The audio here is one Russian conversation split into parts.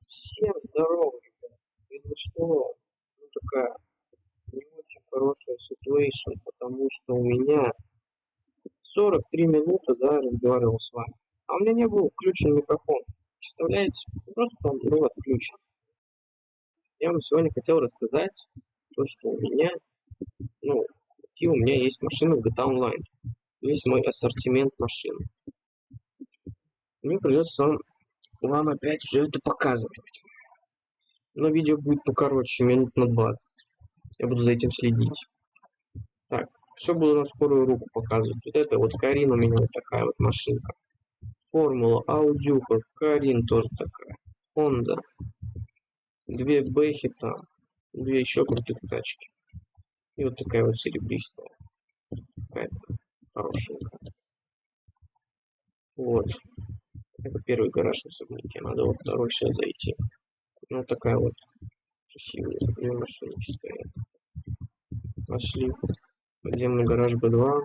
Всем здорово, ребят. Это что? Ну такая не очень хорошая ситуация, потому что у меня 43 минуты, да, разговаривал с вами. А у меня не был включен микрофон. Представляете? Просто он был отключен. Я вам сегодня хотел рассказать то, что у меня, ну, какие у меня есть машины в GTA Online. Весь мой ассортимент машин. Мне придется вам опять все это показывать. Но видео будет покороче, минут на 20. Я буду за этим следить. Так, все буду на скорую руку показывать. Вот это вот Карин у меня вот такая вот машинка. Формула, Аудюха, Карин тоже такая. Honda. Две Бэхи там. Две еще крутых тачки. И вот такая вот серебристая. Какая-то хорошенькая. Вот. Это первый гараж в особняке. Надо во второй сейчас зайти. Вот такая вот красивая. Две машинки стоят. Пошли. Подземный гараж Б2.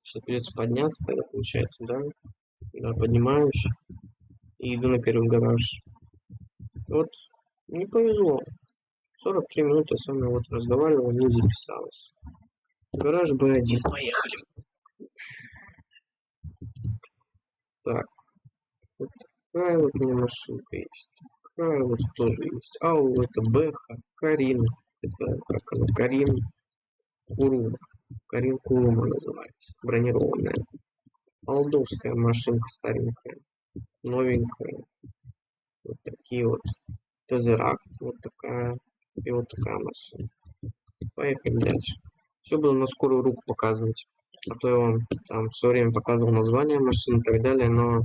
Сейчас придется подняться тогда, получается, да? Да, поднимаюсь и иду на первый гараж. Вот, не повезло. 43 минуты я с вами вот разговаривал, не записалось. Гараж Б1, поехали. Так, вот такая вот у меня машинка есть. Такая вот тоже есть. Ау, это Бэха, Карин. Это как она, Карин Курума. Карин Курума называется. Бронированная. Молдовская машинка старенькая. Новенькая. Вот такие вот. Тезеракт вот такая. И вот такая машина. Поехали дальше. Все буду на скорую руку показывать. А то я вам там все время показывал название машин и так далее. Но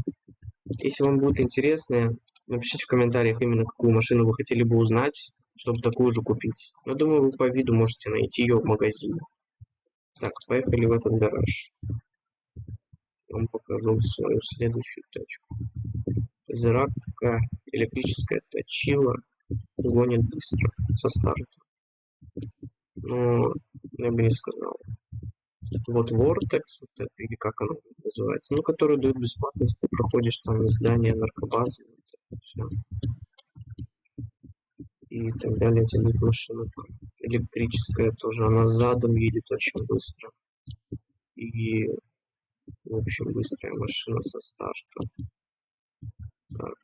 если вам будет интересно, напишите в комментариях именно какую машину вы хотели бы узнать, чтобы такую же купить. Но думаю, вы по виду можете найти ее в магазине. Так, поехали в этот гараж. Я вам покажу свою следующую тачку. Тезеракт такая электрическая точила. Гонит быстро со старта. Но я бы не сказал. Вот Vortex, вот это, или как оно называется, ну, который дают бесплатно, если ты проходишь там здание наркобазы, вот это все. И так далее, эти будут машины. Электрическая тоже, она задом едет очень быстро. И, в общем, быстрая машина со старта. Так.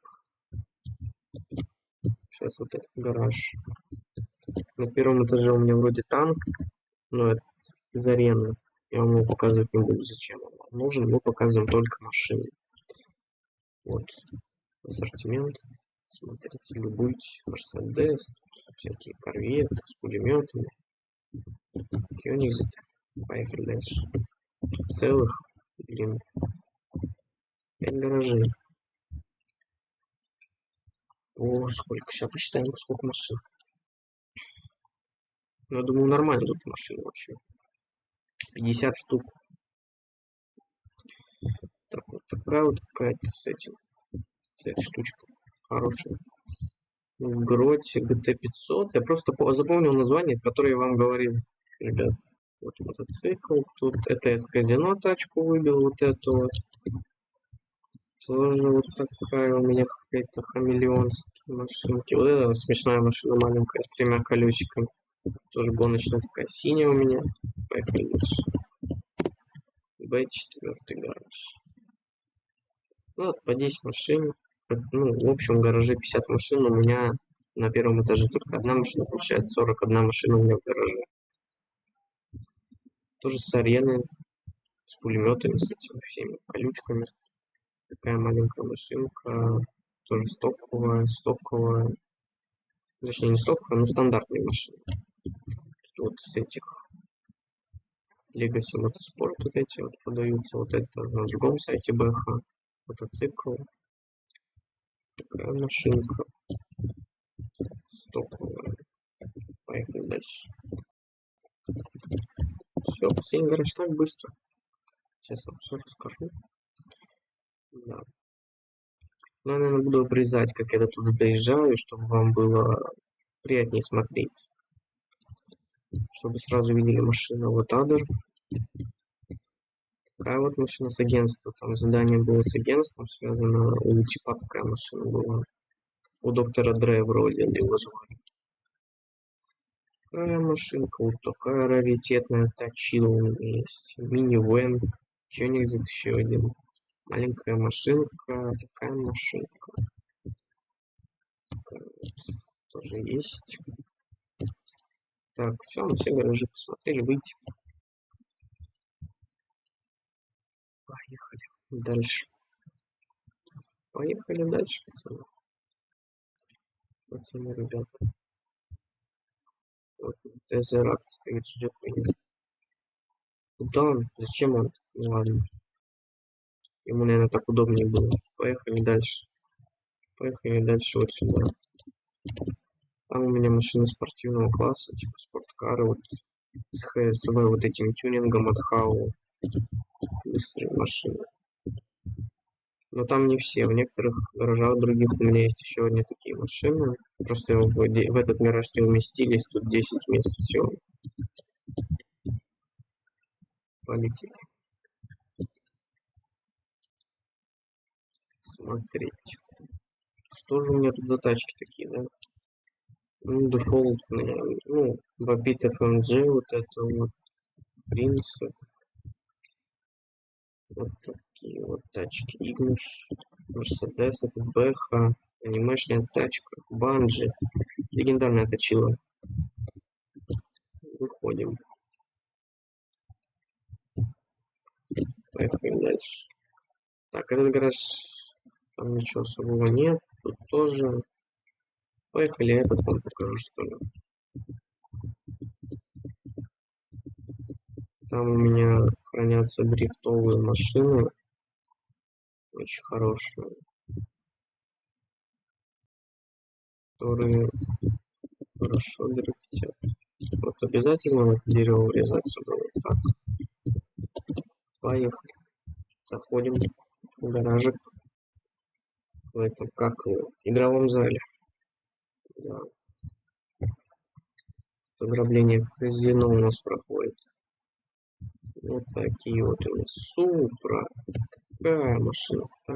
Сейчас вот этот гараж. На первом этаже у меня вроде танк, но это из арены. Я вам его показывать не буду, зачем он вам нужен. Мы показываем только машины. Вот ассортимент. Смотрите, любуйтесь. Мерседес, всякие корветы с пулеметами. Кёнигсберг. Поехали дальше. Тут целых, блин, 5 гаражей. О, сколько. Сейчас посчитаем, сколько машин. Ну, я думаю, нормально тут машины вообще. 50 штук. Так, вот такая вот какая-то с этим. С этой штучкой. Хорошая. Гроте GT500. Я просто запомнил название, которое я вам говорил, ребят. Вот мотоцикл. Тут ЭТС казино тачку выбил. Вот эту вот. Тоже вот такая у меня какая-то хамелеонская машинки. Вот эта смешная машина маленькая с тремя колесиками. Тоже гоночная такая синяя у меня. Поехали дальше. Б4 гараж. Ну вот по 10 машин. Ну, в общем, в гараже 50 машин. У меня на первом этаже только одна машина. Получается 41 машина у меня в гараже. Тоже с арены. С пулеметами, с этими всеми колючками. Такая маленькая машинка. Тоже стоковая. Точнее, не стоковая, но стандартные машины. Тут вот с этих Legacy Motorsport вот эти вот продаются. Вот это на другом сайте БХ. Мотоцикл. Такая машинка. Стоковая. Поехали дальше. Все, последний гараж так быстро. Сейчас вам все расскажу. Да. Но я, наверное, буду обрезать, как я до туда доезжаю, чтобы вам было приятнее смотреть. Чтобы сразу видели машину. Вот Адер. Такая вот машина с агентства. Там задание было с агентством связано. У Типа такая машина была. У доктора Дре вроде его звали. Такая машинка, вот такая раритетная точила у меня есть. Мини-вэн. Кёнигсет еще один. Маленькая машинка, такая машинка. Такая вот тоже есть. Так, все, мы все гаражи посмотрели, выйти. Поехали дальше. Поехали дальше, пацаны. Пацаны, ребята. Вот Дезерат стоит, ждет меня. Куда он? Зачем он? Ну ладно. Ему, наверное, так удобнее было. Поехали дальше. Поехали дальше вот сюда. Там у меня машины спортивного класса, типа спорткары, вот с ХСВ, вот этим тюнингом от ХАО. Быстрые машины. Но там не все. В некоторых гаражах других у меня есть еще одни такие машины. Просто в этот гараж не уместились. Тут 10 мест всего. Полетели. Смотреть. Что же у меня тут за тачки такие, да? Ну, дефолтные. Ну, Bobit FMG, вот это вот. Принцип. Вот такие вот тачки. Игнус, Мерседес, это Бэха, анимешная тачка, Банджи. Легендарная точила. Выходим. Поехали дальше. Так, этот гараж, там ничего особого нет. Тут тоже. Поехали, этот вам покажу, что ли. Там у меня хранятся дрифтовые машины. Очень хорошие. Которые хорошо дрифтят. Вот обязательно в это дерево врезаться было. Так. Поехали. Заходим в гаражик. В этом, как в игровом зале. Да. Ограбление казино у нас проходит. Вот такие вот у нас. Супра. Такая машинка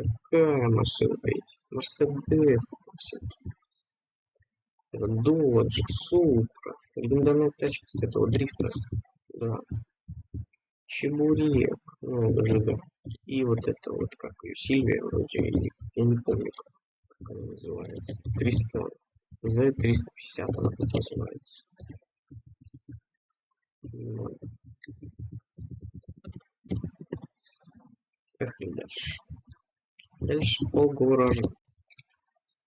есть. Мерседес там всякие. Это Доджик, Супра. Легендарная тачка с этого дрифта. Да. Чебурек. Ну, ЖД. И вот это вот, как ее, Сильвия вроде, я не помню, как она называется. 300, Z350 она тут называется. Ну. Поехали дальше. Дальше по гаражу.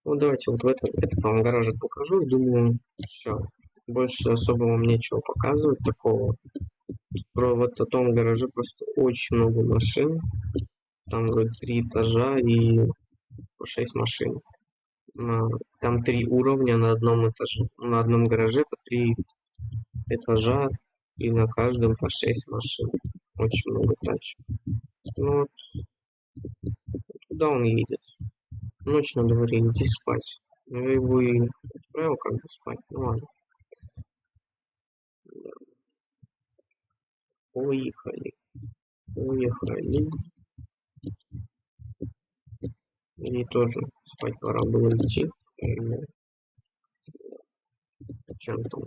Ну давайте вот этот вам гаражик покажу и думаю, все. Больше особо вам нечего показывать такого. Вот в том гараже просто очень много машин. Там вроде 3 этажа и по 6 машин. Там 3 уровня на одном этаже. На одном гараже по 3 этажа и на каждом по 6 машин. Очень много тачек. Ну вот. Куда он едет? Ночь на дворе, иди спать. Ну я его и отправил как бы спать. Ну ладно. Да. Уехали. И тоже спать пора было идти. Чем там?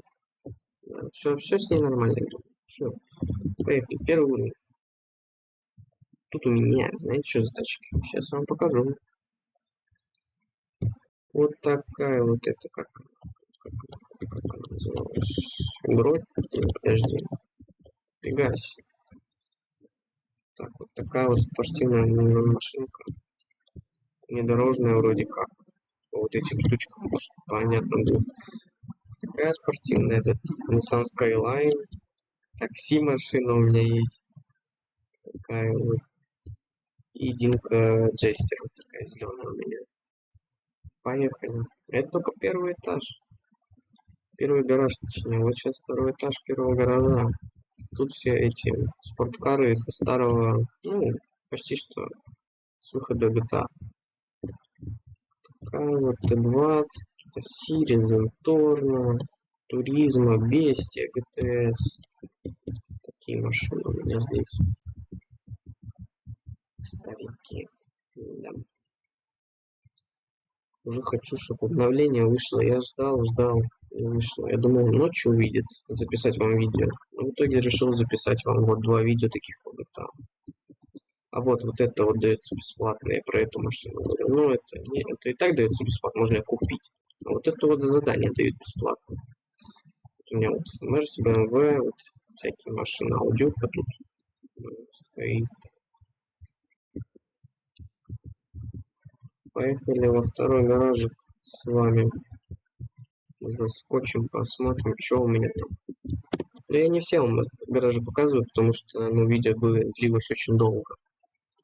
Да, все с ней нормально. Все. Поехали. Первый уровень. Тут у меня, знаете, что за тачки? Сейчас вам покажу. Вот такая вот это, как она называлась? Грот? Подожди. Пегас. Так, вот такая вот спортивная машинка. Внедорожная вроде как. По вот этим штучкам, чтобы понятно было. Такая спортивная, это Nissan Skyline. Такси машина у меня есть. Такая вот. И Динка Джестер, вот такая зеленая у меня. Поехали. Это только первый этаж. Первый гараж, точнее. Вот сейчас второй этаж первого гаража. Тут все эти спорткары со старого, ну, почти что с выхода GTA. Такая вот Т-20, это Сирис, Торно, Туризма, Бестия, ГТС. Такие машины у меня здесь. Старики. Да. Уже хочу, чтобы обновление вышло. Я ждал, не вышло. Я думал, ночью увидит записать вам видео. Но в итоге решил записать вам вот 2 видео таких по GTA. А вот это вот дается бесплатно. Я про эту машину говорю. Ну, это и так дается бесплатно, можно купить. А вот это вот за задание дают бесплатно. Вот у меня вот Mercedes, BMW, вот всякие машины. Аудюха тут стоит. Поехали во второй гаражик с вами. Заскочим, посмотрим, что у меня там. Но я не все вам гаражи показываю, потому что видео длилось очень долго.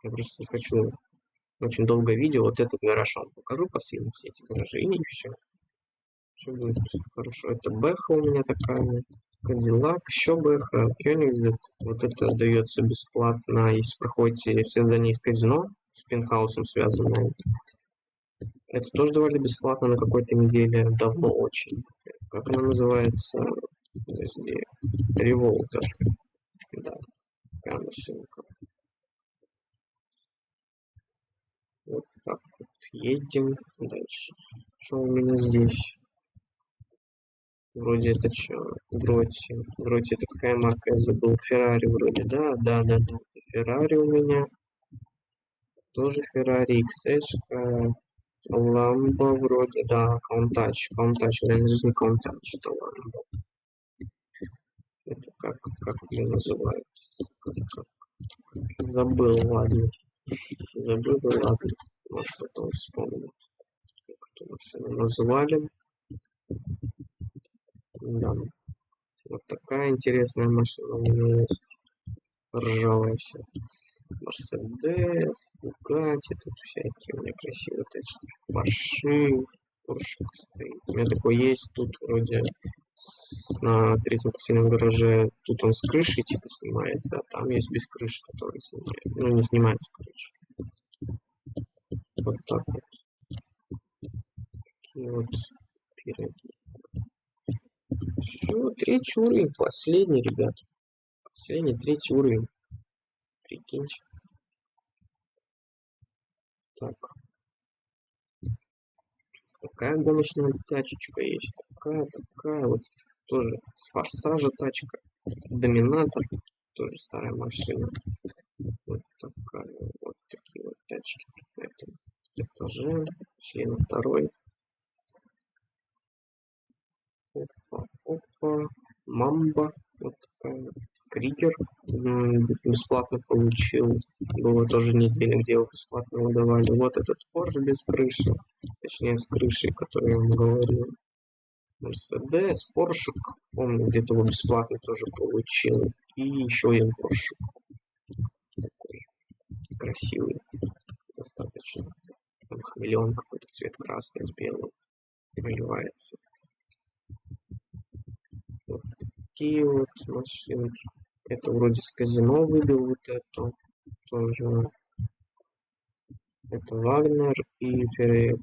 Я просто не хочу очень долгое видео. Вот этот гараж вам покажу последний, все эти гаражи, и все. Все будет хорошо. Это Бэха у меня такая. Кадиллак, еще Бэха, Кёнигсет. Вот это дается бесплатно, если проходите все здания из казино с пентхаусом связанные. Это тоже давали бесплатно на какой-то неделе, давно очень. Как она называется? Подожди. Револтер. Да, такая машинка. Вот так вот едем дальше. Что у меня здесь? Вроде это что? Гроти. Гроти это какая марка? Я забыл. Феррари вроде. Да. Это Феррари у меня. Тоже Феррари XS. Ламбо вроде. Да, Countach. Наверное, жизнь Countach. Это Ламбо. Это как ее называют? Как? Забыл, ладно. Может, потом вспомню. Как эту машину называли. Да. Вот такая интересная машина у меня есть. Ржавая вся. Мерседес, Бугатти, тут всякие у меня красивые тачки. Порше, Поршик стоит. У меня такой есть, тут вроде на третьем последнем гараже, тут он с крышей типа снимается, а там есть без крыши, который снимает. Ну, не снимается, короче. Вот так вот. Такие вот пироги. Все, третий уровень, последний, ребят. Последний, третий уровень. Прикиньте. Так. Такая гоночная тачечка есть. Такая вот. Тоже с форсажа тачка. Доминатор. Тоже старая машина. Вот такая. Вот такие вот тачки. На этом этаже. Пошли на второй. Опа. Мамба. Вот такая. Крикер. Бесплатно получил. Было тоже неделя, где его бесплатно выдавали. Вот этот Porsche без крыши. Точнее, с крышей, которую я вам говорил. Мерседес, Поршик. Помню, где-то его бесплатно тоже получил. И еще один Поршик. Такой красивый. Достаточно. Там хамелеон какой-то, цвет красный с белым. Проливается. Вот такие вот машинки. Это вроде с казино выбил вот эту. Тоже. Это Вагнер и Феррет.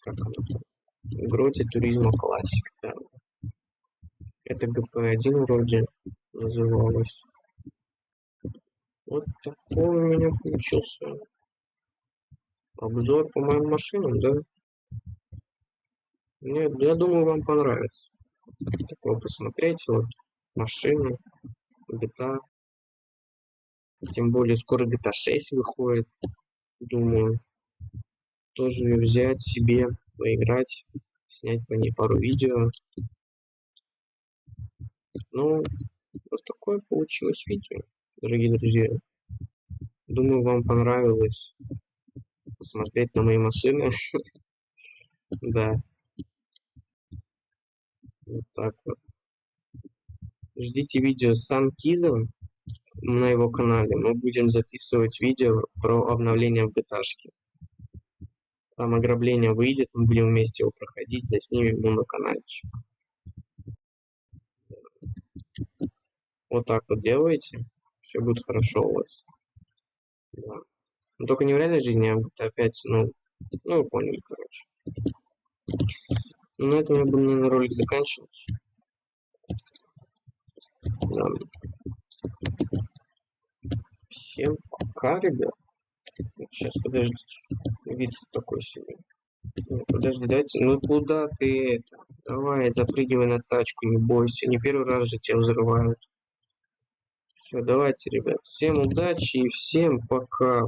Как она там? Гроти Туризма Классик. Да. Это ГП-1 вроде называлось. Вот такой у меня получился обзор по моим машинам, да? Нет, я думаю, вам понравится. Такое посмотреть, вот машины, GTA. Тем более скоро GTA 6 выходит. Думаю, тоже взять себе, поиграть, снять по ней пару видео. Ну, вот такое получилось видео, дорогие друзья. Думаю, вам понравилось посмотреть на мои машины. Да. Вот так вот. Ждите видео с Санкизом на его канале. Мы будем записывать видео про обновление в GTA-шке. Там ограбление выйдет, мы будем вместе его проходить, заснимем ему на каналчик. Вот так вот делаете, все будет хорошо у вас. Да. Но только не в реальной жизни, а в GTA 5, ну вы поняли, короче. На этом я буду, наверное, ролик заканчивать. Да. Всем пока, ребят. Сейчас, подождите. Вид такой себе. Подожди, дайте. Ну куда ты это? Давай, запрыгивай на тачку, не бойся. Не первый раз же тебя взрывают. Все, давайте, ребят. Всем удачи и всем пока.